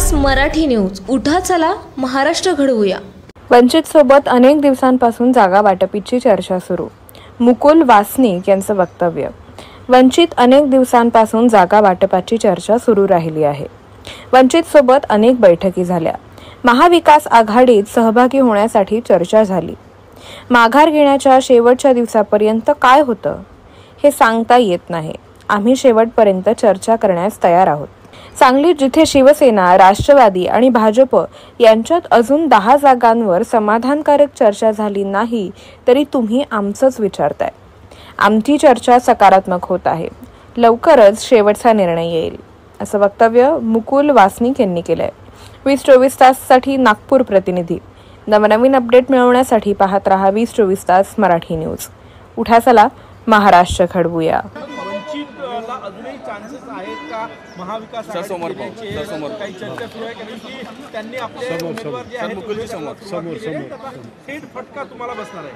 तास मराठी न्यूज. उठा चला महाराष्ट्र घडवूया. वंचित सोबत अनेक दिवसांपासून जागा वाटपीची चर्चा सुरू. मुकुल वासनिक यांचं वक्तव्य. वंचित अनेक दिवसांपासून जागा वाटपाची चर्चा सुरू राहिली आहे. वंचित सोबत अनेक बैठकी झाल्या. महाविकास आघाडीत सहभागी होण्यासाठी चर्चा झाली. माघार घेण्याच्या शेवटच्या दिवसापर्यंत काय होतं हे सांगता येत नाही. आम्ही शेवटपर्यंत चर्चा करण्यास तयार आहोत. सांगलीत जिथे शिवसेना, राष्ट्रवादी आणि भाजप यांच्यात अजून 10 जागांवर समाधानकारक चर्चा झाली नाही तरी तुम्ही आमचंच विचारताय. आमची चर्चा सकारात्मक होत आहे. लवकरच शेवटचा निर्णय येईल, असं वक्तव्य मुकुल वासनिक यांनी केलंय. 20-24 ताससाठी नागपूर प्रतिनिधी. नवनवीन अपडेट मिळवण्यासाठी पाहत रहा 20-24 तास मराठी न्यूज. उठा चला महाराष्ट्र घडवूया. अजूनही चान्सेस आहेत का महाविकास काही चर्चा सुरू आहे कारण की त्यांनी आपले उमेदवार जे आहेत थेट फटका तुम्हाला बसणार आहे?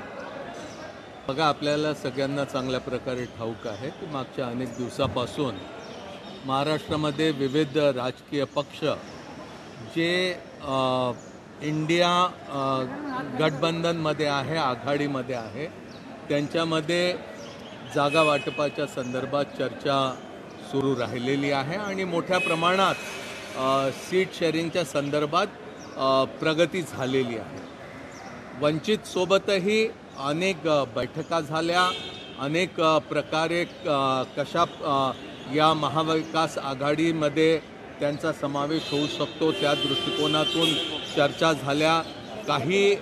बघा, आपल्याला सगळ्यांना चांगल्या प्रकारे ठाऊक आहे की मागच्या अनेक दिवसापासून महाराष्ट्रामध्ये विविध राजकीय पक्ष जे इंडिया गठबंधनमध्ये आहे, आघाडीमध्ये आहे, त्यांच्यामध्ये जागा वाटपाच्या संदर्भात चर्चा सुरू राहिलेली आहे आणि मोठ्या प्रमाणात सीट शेअरिंगच्या संदर्भात प्रगती झालेली आहे. वंचित सोबतही अनेक बैठका झाल्या. अनेक प्रकारे कशा या महाविकास आघाडीमध्ये त्यांचा समावेश होऊ शकतो त्या दृष्टिकोनातून चर्चा झाल्या. काही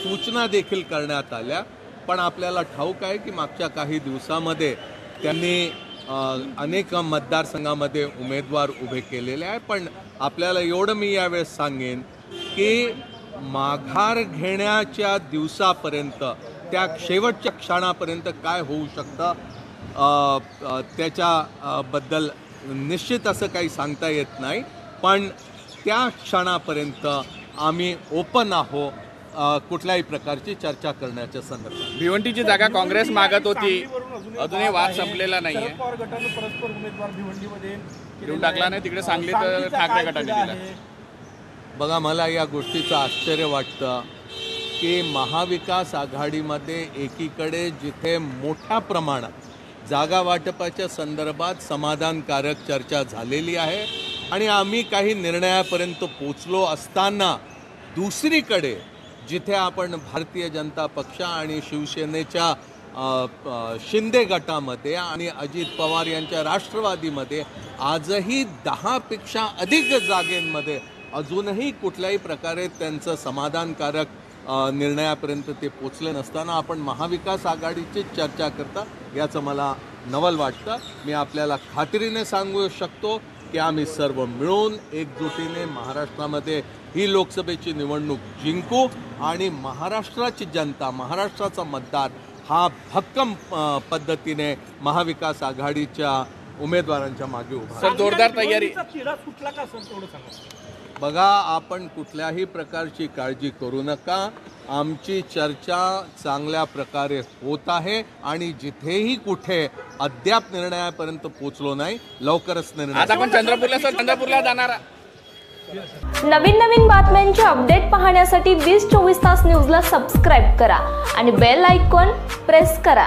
सूचना देखील करण्यात आल्या. पण आपल्याला ठाऊक आहे की मागच्या काही दिवसामध्ये त्यांनी अनेक मतदारसंघामध्ये उमेदवार उभे केलेले आहे. पण आपल्याला एवढं मी यावेळेस सांगेन की माघार घेण्याच्या दिवसापर्यंत, त्या शेवटच्या क्षणापर्यंत काय होऊ शकतं त्याच्याबद्दल निश्चित असं काही सांगता येत नाही. पण त्या क्षणापर्यंत आम्ही ओपन आहोत कुठल्याही प्रकारची चर्चा करण्याच्या संदर्भात. भिवंडीची जागा काँग्रेस मागत होती, अजूनही वाद संपलेला नाहीये. परस्पर उमेदवार भिवंडीमध्ये देऊन टाकला नाही, तिकडे सांगली तर ठाकरे गटाने दिला. बघा, मला या गोष्टीचं आश्चर्य वाटतं की महाविकास आघाडीमध्ये एकीकडे जिथे मोठ्या प्रमाणात जागा वाटपाच्या संदर्भात समाधानकारक चर्चा झालेली आहे आणि आम्ही काही निर्णयापर्यंत पोचलो असताना, दुसरीकडे जिथे आपण भारतीय जनता पक्ष आणि शिवसेनेच्या शिंदे गटामध्ये आणि अजित पवार यांच्या राष्ट्रवादीमध्ये आजही 10 पेक्षा अधिक जागेंमध्ये अजूनही कुठल्याही प्रकारे त्यांचं समाधानकारक निर्णयापर्यंत ते पोचले नसताना आपण महाविकास आघाडीची चर्चा करता, याचं मला नवल वाटतं. मी आपल्याला खात्रीने सांगू शकतो की आम्ही सर्व मिळून एकजुटीने महाराष्ट्रामध्ये ही लोकसभेची निवडणूक जिंकू आणि महाराष्ट्राची जनता, महाराष्ट्राचा मतदार हा भक्कम पद्धतीने महाविकास आघाडीच्या उमेदवारांच्या मागे उभा. सर, जोरदार तयारी. बघा, आपण कुठल्याही प्रकारची काळजी करू नका. आमची चर्चा चांगल्या प्रकारे होत आहे आणि जिथेही कुठे अद्याप निर्णयापर्यंत पोहोचलो नाही, लवकरच निर्णय. आता आपण चंद्रपूरला जाणार. नवीन बातम्यांचे अपडेट पाहण्यासाठी 20-24 तास न्यूजला सबस्क्राईब करा आणि बेल आयकॉन प्रेस करा.